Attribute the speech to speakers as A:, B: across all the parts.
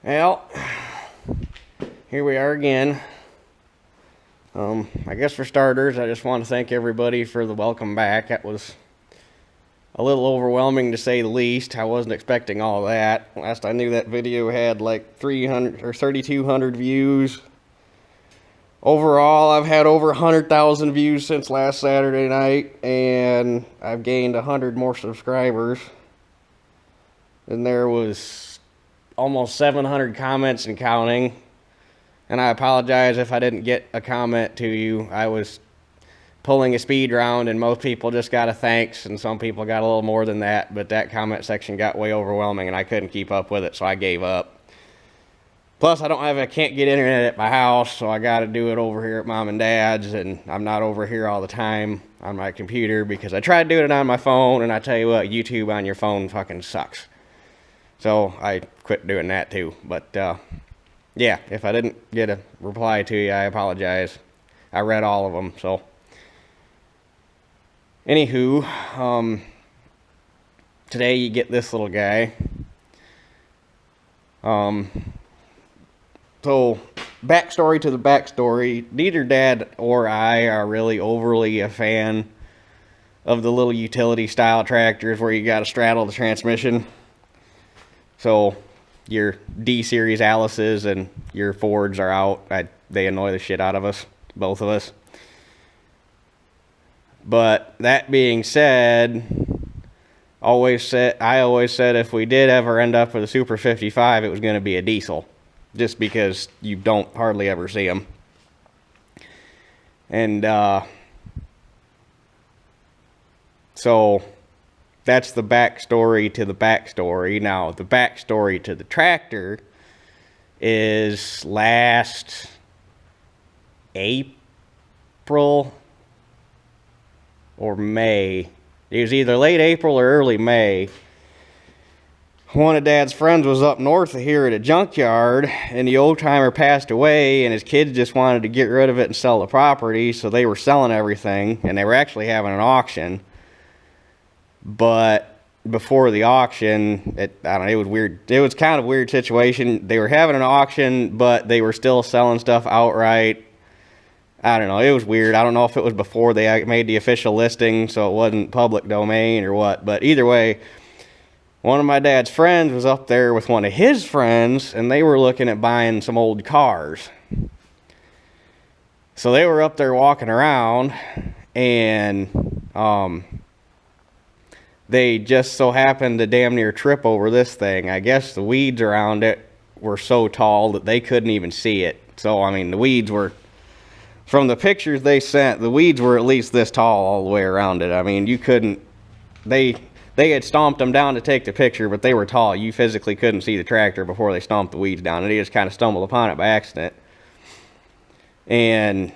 A: Well, here we are again. I guess for starters, I just want to thank everybody for the welcome back. That was a little overwhelming to say the least. I wasn't expecting all that. Last I knew, that video had like 300 or 3,200 views. Overall, I've had over 100,000 views since last Saturday night, and I've gained 100 more subscribers. And there was almost 700 comments and counting. And I apologize if I didn't get a comment to you. I was pulling a speed round, and most people just got a thanks, and some people got a little more than that. But that comment section got way overwhelming, and I couldn't keep up with it, so I gave up. Plus, I can't get internet at my house, so I got to do it over here at Mom and Dad's, and I'm not over here all the time on my computer because I tried doing it on my phone, and I tell you what, YouTube on your phone fucking sucks. So I quit doing that too. But yeah, if I didn't get a reply to you, I apologize. I read all of them. So anywho, today you get this little guy. So, backstory to the backstory, neither Dad or I are really overly a fan of the little utility style tractors where you gotta straddle the transmission. So, your D-Series Alice's and your Fords are out. They annoy the shit out of us, both of us. But, that being said, I always said if we did ever end up with a Super 55, it was going to be a diesel. Just because you don't hardly ever see them. And so that's the backstory to the backstory. Now, the backstory to the tractor is last April or May. It was either late April or early May. One of Dad's friends was up north of here at a junkyard, and the old timer passed away, and his kids just wanted to get rid of it and sell the property, so they were selling everything, and they were actually having an auction. But before the auction, it was weird. It was kind of a weird situation. They were having an auction, but they were still selling stuff outright. I don't know. It was weird. I don't know if it was before they made the official listing, so it wasn't public domain or what. But either way, one of my dad's friends was up there with one of his friends, and they were looking at buying some old cars. So they were up there walking around, and they just so happened to damn near trip over this thing. I guess the weeds around it were so tall that they couldn't even see it. So, I mean, the weeds were, from the pictures they sent, the weeds were at least this tall all the way around it. I mean, you couldn't, they had stomped them down to take the picture, but they were tall. You physically couldn't see the tractor before they stomped the weeds down, and they just kind of stumbled upon it by accident. And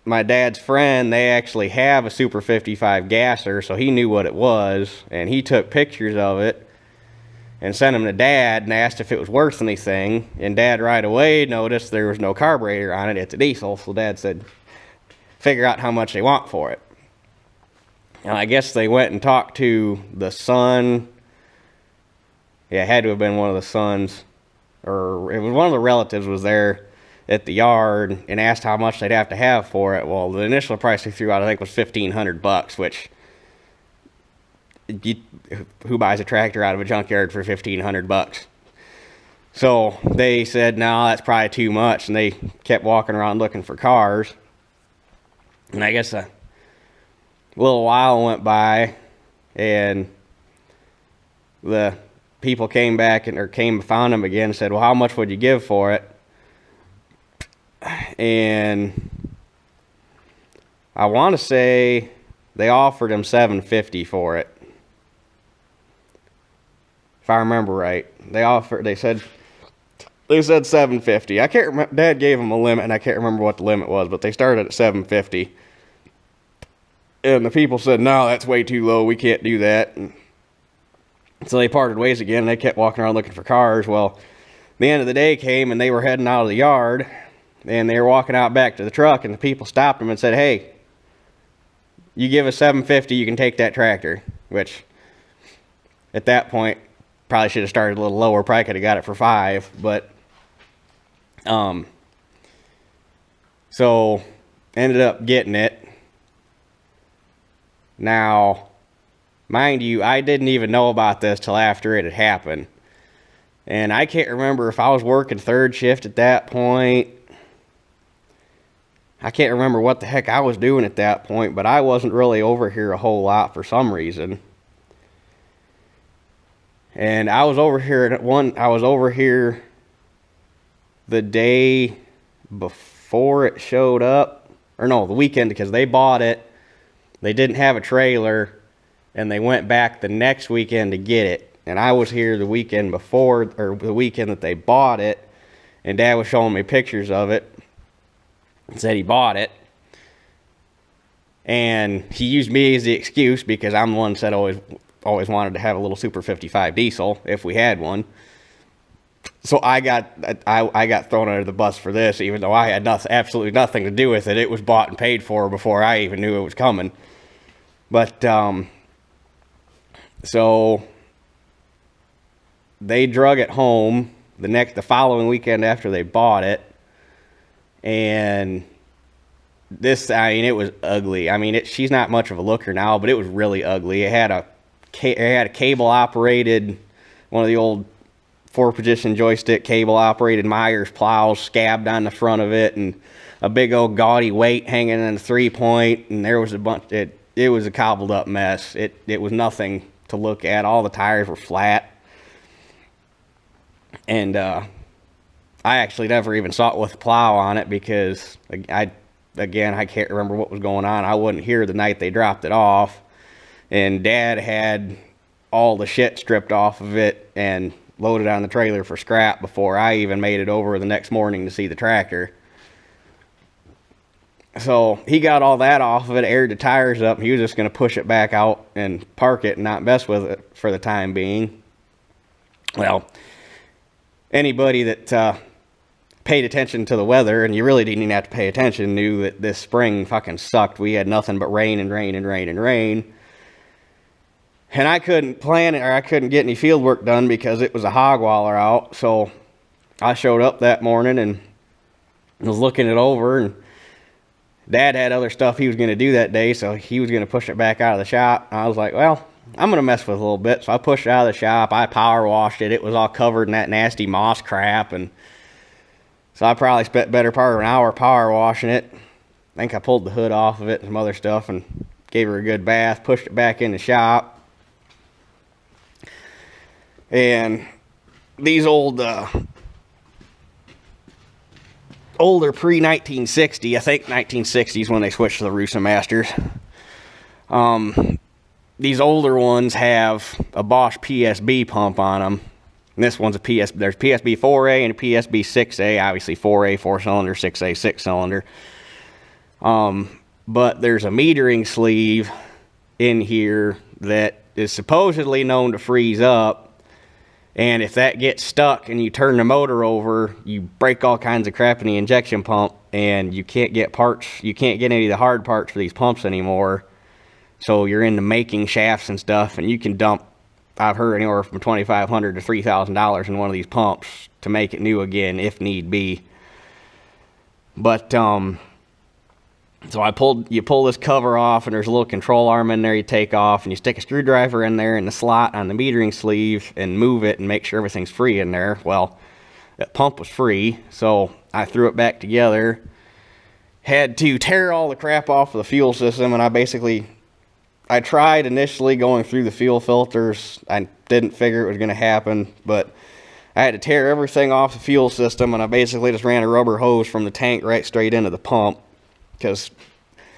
A: my dad's friend, they actually have a Super 55 gasser, so he knew what it was, and he took pictures of it and sent them to Dad and asked if it was worth anything. And Dad right away noticed there was no carburetor on it. It's a diesel, so Dad said, figure out how much they want for it. And I guess they went and talked to the son. Yeah, it had to have been one of the sons. Or it was one of the relatives was there at the yard and asked how much they'd have to have for it. Well, the initial price they threw out, I think, was $1,500, which, who buys a tractor out of a junkyard for $1,500? So they said, no, that's probably too much. And they kept walking around looking for cars. And I guess a little while went by, and the people came back and found him again and said, well, how much would you give for it? And I want to say they offered him $750 for it, if I remember right. They said $750. I can't remember. Dad gave him a limit, and I can't remember what the limit was, but they started at $750. And the people said, no, that's way too low. We can't do that. And so they parted ways again, and they kept walking around looking for cars. Well, the end of the day came, and they were heading out of the yard, and they were walking out back to the truck, and the people stopped them and said, hey, you give us $750, you can take that tractor. Which, at that point, Probably should have started a little lower. Probably could have got it for 5, but so ended up getting it. Now, mind you, I didn't even know about this till after it had happened. And I can't remember if I was working third shift at that point. I can't remember what the heck I was doing at that point, but I wasn't really over here a whole lot for some reason. And I was over here the day before it showed up. Or no, the weekend, because they bought it. They didn't have a trailer, and they went back the next weekend to get it. And I was here the weekend before, or the weekend that they bought it, and Dad was showing me pictures of it and said he bought it. And he used me as the excuse because I'm the one that always wanted to have a little Super 55 diesel if we had one. So I got thrown under the bus for this, even though I had absolutely nothing to do with it. It was bought and paid for before I even knew it was coming. But so they drug it home the following weekend after they bought it, and it was ugly. I mean, she's not much of a looker now, but it was really ugly. It had a cable operated, one of the old 4-position joystick cable operated Myers plows scabbed on the front of it, and a big old gaudy weight hanging in the 3-point, and there was a bunch. It was a cobbled up mess. It was nothing to look at. All the tires were flat, and I actually never even saw it with a plow on it because I can't remember what was going on. I wasn't here the night they dropped it off, and Dad had all the shit stripped off of it and loaded on the trailer for scrap before I even made it over the next morning to see the tractor. So he got all that off of it, aired the tires up, and he was just going to push it back out and park it and not mess with it for the time being. Well, anybody that paid attention to the weather, and you really didn't even have to pay attention, knew that this spring fucking sucked. We had nothing but rain and rain and rain and rain. And I couldn't plan it, or I couldn't get any field work done because it was a hog waller out. So I showed up that morning and was looking it over, and Dad had other stuff he was going to do that day, so he was going to push it back out of the shop. And I was like, well, I'm going to mess with it a little bit. So I pushed it out of the shop. I power washed it. It was all covered in that nasty moss crap, and so I probably spent better part of an hour power washing it. I think I pulled the hood off of it and some other stuff and gave her a good bath, pushed it back in the shop. And these older pre-1960, I think 1960s when they switched to the Rusa Masters. These older ones have a Bosch PSB pump on them. And this one's there's PSB 4A and a PSB 6A, obviously 4A 4-cylinder, 6A 6-cylinder. But there's a metering sleeve in here that is supposedly known to freeze up. And if that gets stuck and you turn the motor over, you break all kinds of crap in the injection pump, and you can't get parts. You can't get any of the hard parts for these pumps anymore. So you're into making shafts and stuff, and you can dump, I've heard, anywhere from $2,500 to $3,000 in one of these pumps to make it new again if need be. But so you pull this cover off, and there's a little control arm in there you take off, and you stick a screwdriver in there in the slot on the metering sleeve and move it and make sure everything's free in there. Well, that pump was free, so I threw it back together. Had to tear all the crap off of the fuel system, and I tried initially going through the fuel filters. I didn't figure it was going to happen, but I had to tear everything off the fuel system, and I basically just ran a rubber hose from the tank right straight into the pump. Because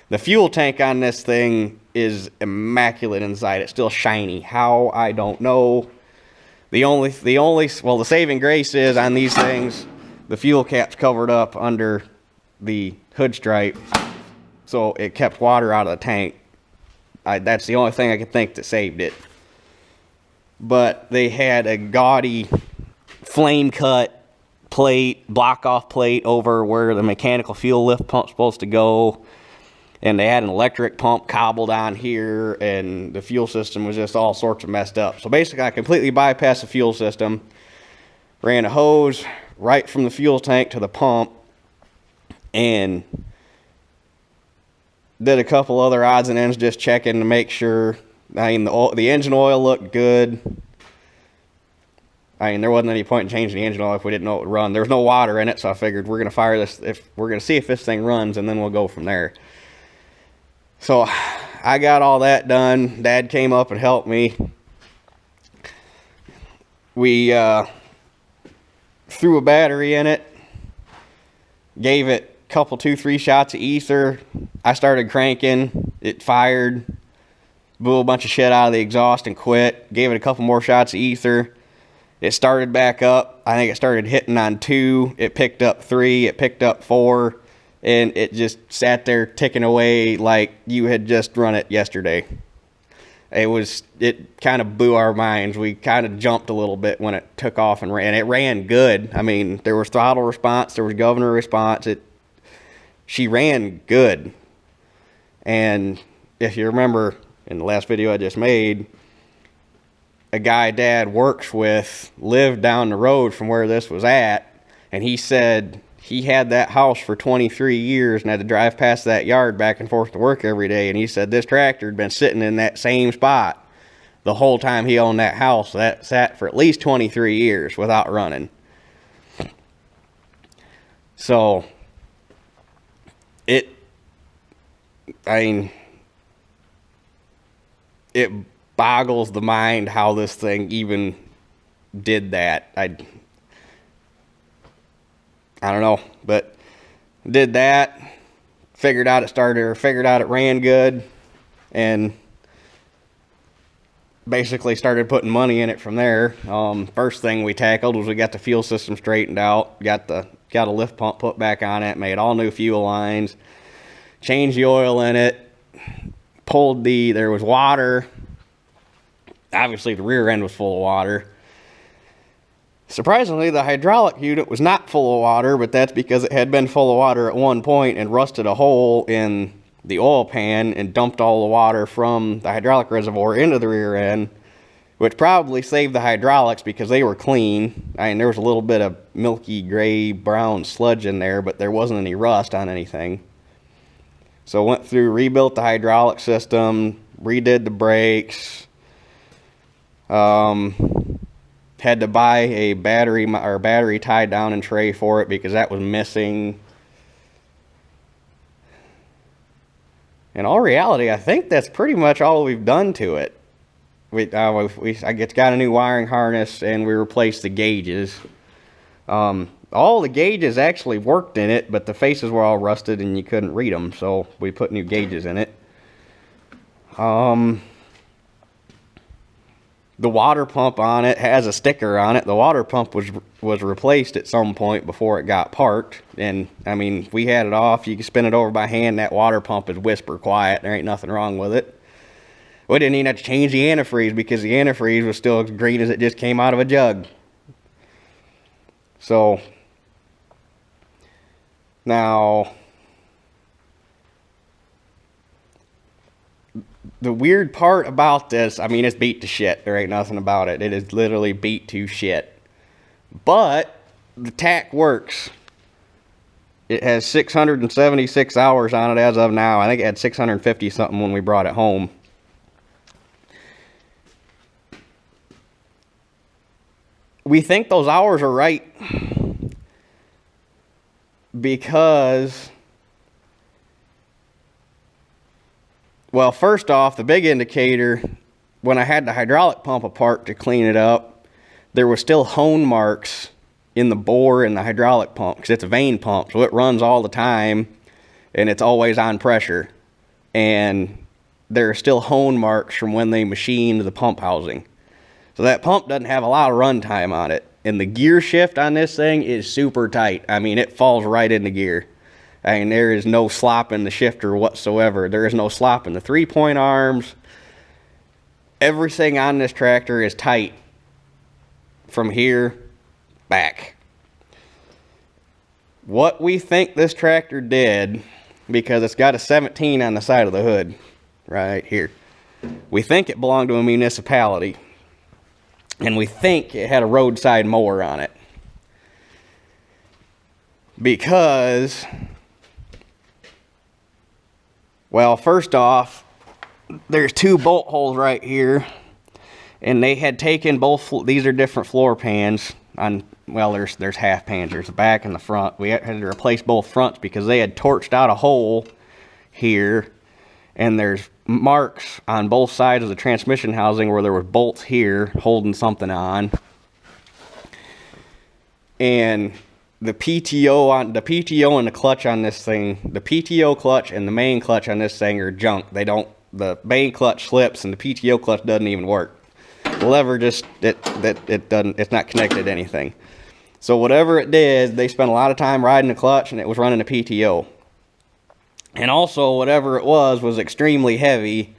A: the fuel tank on this thing is immaculate inside. It's still shiny. How? I don't know. The saving grace is on these things, the fuel cap's covered up under the hood stripe, so it kept water out of the tank. That's the only thing I could think that saved it. But they had a gaudy flame cut plate, block off plate over where the mechanical fuel lift pump's supposed to go. and they had an electric pump cobbled on here, and the fuel system was just all sorts of messed up. So basically, I completely bypassed the fuel system, ran a hose right from the fuel tank to the pump, and did a couple other odds and ends just checking to make sure. I mean, the engine oil looked good. I mean, there wasn't any point in changing the engine oil if we didn't know it would run. There was no water in it, so I figured we're going to fire this, if we're going to see if this thing runs, and then we'll go from there. So I got all that done. Dad came up and helped me. We threw a battery in it, gave it a couple, 2-3 shots of ether. I started cranking. It fired, blew a bunch of shit out of the exhaust and quit. Gave it a couple more shots of ether. It started back up. I think it started hitting on 2. It picked up 3. It picked up 4. And it just sat there ticking away like you had just run it yesterday. It kind of blew our minds. We kind of jumped a little bit when it took off and ran. It ran good. I mean, there was throttle response. There was governor response. She ran good. And if you remember in the last video I just made, a guy Dad works with lived down the road from where this was at, and he said he had that house for 23 years and had to drive past that yard back and forth to work every day, and he said this tractor had been sitting in that same spot the whole time he owned that house. That sat for at least 23 years without running. So it boggles the mind how this thing even did that. I don't know, but did that, figured out it ran good, and basically started putting money in it from there. First thing we tackled was we got the fuel system straightened out, got a lift pump put back on it, made all new fuel lines, changed the oil in it, there was water. Obviously, the rear end was full of water. Surprisingly, the hydraulic unit was not full of water, but that's because it had been full of water at one point and rusted a hole in the oil pan and dumped all the water from the hydraulic reservoir into the rear end, which probably saved the hydraulics because they were clean. I mean, there was a little bit of milky gray brown sludge in there, but there wasn't any rust on anything. So went through, rebuilt the hydraulic system, redid the brakes. Had to buy a battery tie down and tray for it because that was missing. In all reality, I think that's pretty much all we've done to it. I got a new wiring harness and we replaced the gauges. All the gauges actually worked in it, but the faces were all rusted and you couldn't read them, so we put new gauges in it. The water pump on it has a sticker on it. The water pump was replaced at some point before it got parked. And, I mean, we had it off. You can spin it over by hand. That water pump is whisper quiet. There ain't nothing wrong with it. We didn't even have to change the antifreeze because the antifreeze was still as green as it just came out of a jug. So, now, the weird part about this, I mean, it's beat to shit. There ain't nothing about it. It is literally beat to shit. But the tack works. It has 676 hours on it as of now. I think it had 650 something when we brought it home. We think those hours are right because, well, first off, the big indicator, when I had the hydraulic pump apart to clean it up, there were still hone marks in the bore in the hydraulic pump because it's a vane pump, so it runs all the time and it's always on pressure. And there are still hone marks from when they machined the pump housing. So that pump doesn't have a lot of run time on it. And the gear shift on this thing is super tight. I mean, it falls right into gear. I mean, there is no slop in the shifter whatsoever. There is no slop in the 3-point arms. Everything on this tractor is tight from here back. What we think this tractor did because it's got a 17 on the side of the hood right here. We think it belonged to a municipality, and we think it had a roadside mower on it, because, well, first off, there's 2 bolt holes right here, and they had taken both, these are different floor pans on, well, there's half pans, there's the back and the front. We had to replace both fronts because they had torched out a hole here, and there's marks on both sides of the transmission housing where there were bolts here holding something on. And the PTO and the clutch on this thing, the PTO clutch and the main clutch on this thing are junk. They don't, the main clutch slips and the PTO clutch doesn't even work. The lever just, it's not connected to anything. So whatever it did, they spent a lot of time riding the clutch, and it was running a PTO. And also, whatever it was extremely heavy,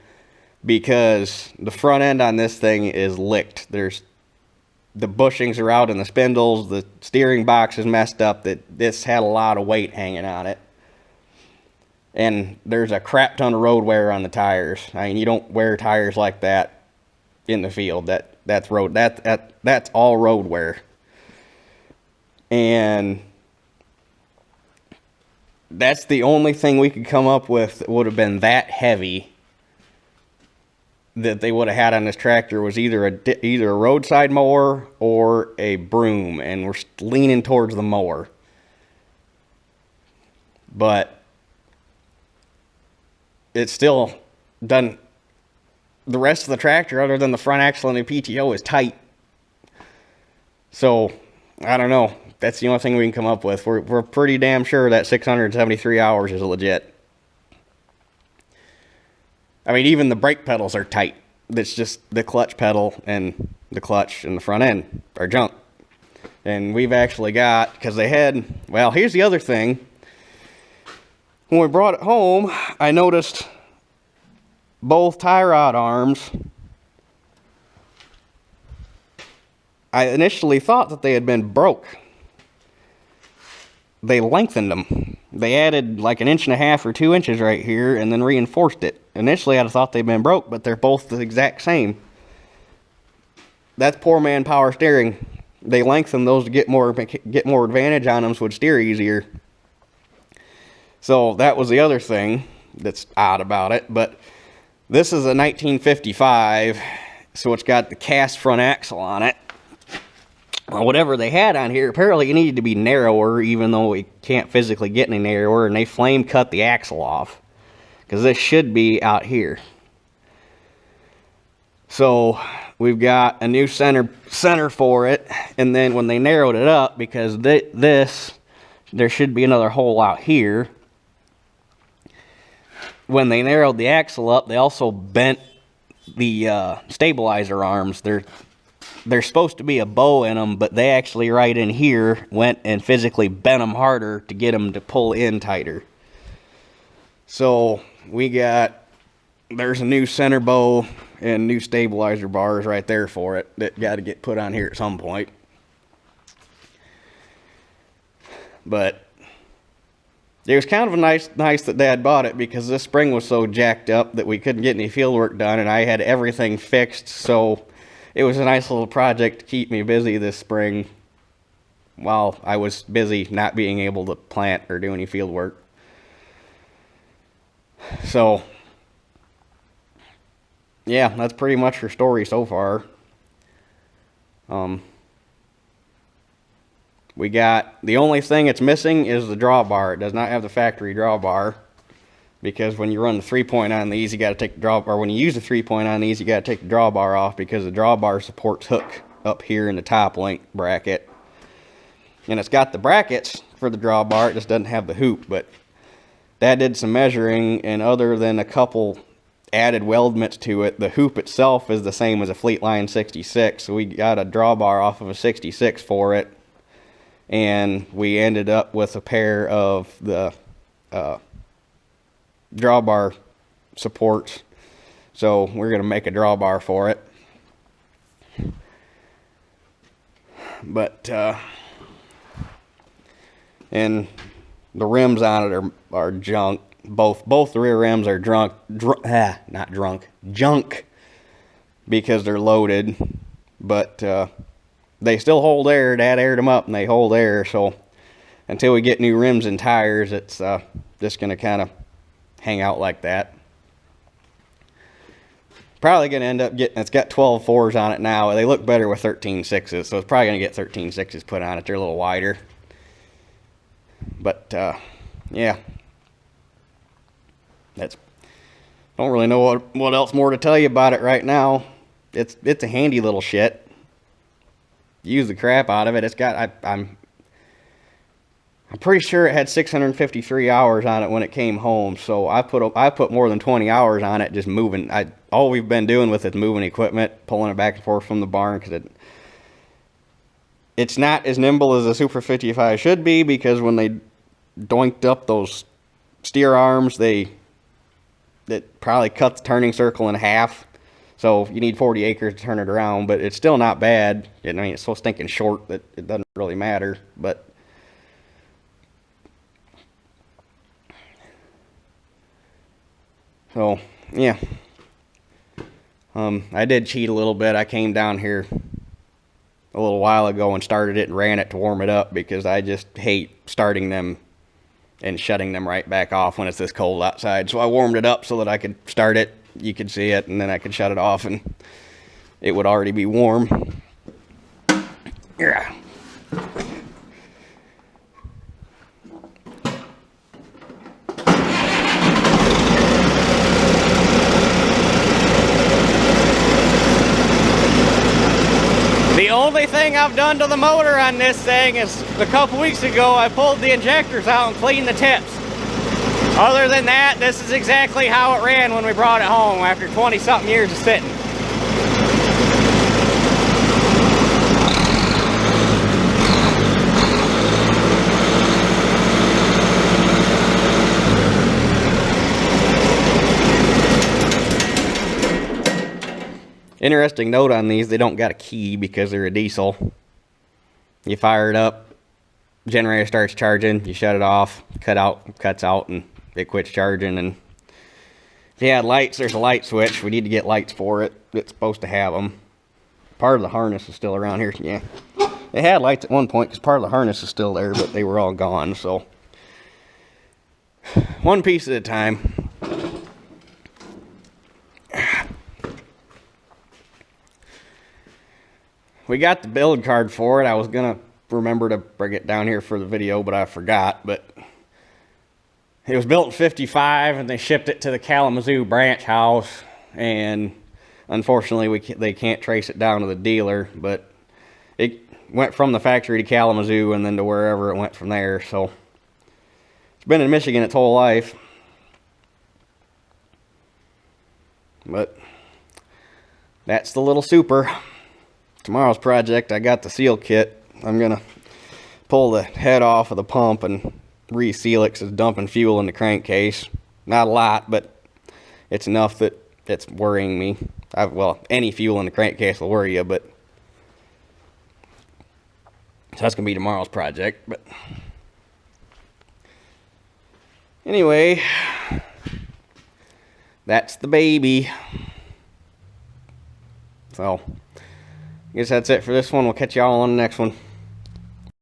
A: because the front end on this thing is licked. There's, the bushings are out in the spindles, the steering box is messed up, that this had a lot of weight hanging on it. And there's a crap ton of road wear on the tires. I mean, you don't wear tires like that in the field. That's all road wear. And that's the only thing we could come up with that would have been that heavy that they would have had on this tractor, was either a roadside mower or a broom, and we're leaning towards the mower. But it's still done. The rest of the tractor, other than the front axle and the PTO, is tight. So I don't know. That's the only thing we can come up with. We're pretty damn sure that 673 hours is legit. I mean, even the brake pedals are tight. It's just the clutch pedal and the clutch and the front end are junk. And we've actually got, because they had, well, here's the other thing. When we brought it home, I noticed both tie rod arms. I initially thought that they had been broke. They lengthened them. They added like 1.5 inches or 2 inches right here and then reinforced it. Initially, I'd have thought they'd been broke, but they're both the exact same. That's poor man power steering. They lengthened those to get more advantage on them, so it would steer easier. So that was the other thing that's odd about it. But this is a 1955, so it's got the cast front axle on it. Well, whatever they had on here, apparently it needed to be narrower, even though we can't physically get any narrower, and they flame cut the axle off, because this should be out here. So we've got a new center for it, and then when they narrowed it up, because there should be another hole out here. When they narrowed the axle up, they also bent the stabilizer arms. They're supposed to be a bow in them, but they actually right in here went and physically bent them harder to get them to pull in tighter. So there's a new center bow and new stabilizer bars right there for it that got to get put on here at some point. But it was kind of nice that Dad bought it, because this spring was so jacked up that we couldn't get any field work done, and I had everything fixed, so it was a nice little project to keep me busy this spring while I was busy not being able to plant or do any field work. So, yeah, that's pretty much her story so far. We got, the only thing it's missing is the drawbar. It does not have the factory drawbar, because when you run the 3-point on these, you got to take the drawbar. When you use the 3-point on these, you got to take the drawbar off, because the drawbar supports hook up here in the top link bracket. And it's got the brackets for the drawbar, it just doesn't have the hoop. But Dad did some measuring, and other than a couple added weldments to it, the hoop itself is the same as a Fleetline 66. So we got a drawbar off of a 66 for it, and we ended up with a pair of the drawbar supports. So we're going to make a drawbar for it. But and the rims on it are junk. both the rear rims are junk because they're loaded, but they still hold air. Dad aired them up and they hold air, so until we get new rims and tires, it's just gonna kind of hang out like that. Probably gonna end up getting, it's got 12.4s on it now. They look better with 13.6s, so it's probably gonna get 13.6s put on it. They're a little wider, but yeah, don't really know what else more to tell you about it right now. It's a handy little shit. Use the crap out of it. It's got, I'm pretty sure it had 653 hours on it when it came home. So I put more than 20 hours on it just moving. All we've been doing with it is moving equipment, pulling it back and forth from the barn, because it's not as nimble as a Super 55 should be, because when they doinked up those steer arms, it probably cut the turning circle in half. So you need 40 acres to turn it around, but it's still not bad. I mean, it's so stinking short that it doesn't really matter, but so yeah. I did cheat a little bit. I came down here a little while ago and started it and ran it to warm it up, because I just hate starting them and shutting them right back off when it's this cold outside. So I warmed it up so that I could start it, you could see it, and then I could shut it off and it would already be warm. Yeah. The only thing I've done to the motor on this thing is a couple weeks ago I pulled the injectors out and cleaned the tips. Other than that, this is exactly how it ran when we brought it home after 20-something years of sitting. Interesting note on these, they don't got a key because they're a diesel. You fire it up, generator starts charging, you shut it off, cuts out, and it quits charging. And if you had lights, there's a light switch. We need to get lights for it. It's supposed to have them. Part of the harness is still around here. Yeah, they had lights at one point because part of the harness is still there, but they were all gone. So one piece at a time. We got the build card for it. I was gonna remember to bring it down here for the video, but I forgot. But it was built in '55, and they shipped it to the Kalamazoo branch house. And unfortunately, they can't trace it down to the dealer. But it went from the factory to Kalamazoo, and then to wherever it went from there. So it's been in Michigan its whole life. But that's the little Super. Tomorrow's project, I got the seal kit. I'm gonna pull the head off of the pump and reseal it because it's dumping fuel in the crankcase. Not a lot, but it's enough that it's worrying me. Well, any fuel in the crankcase will worry you, but so that's gonna be tomorrow's project. But anyway, that's the baby. So I guess that's it for this one. We'll catch y'all on the next one.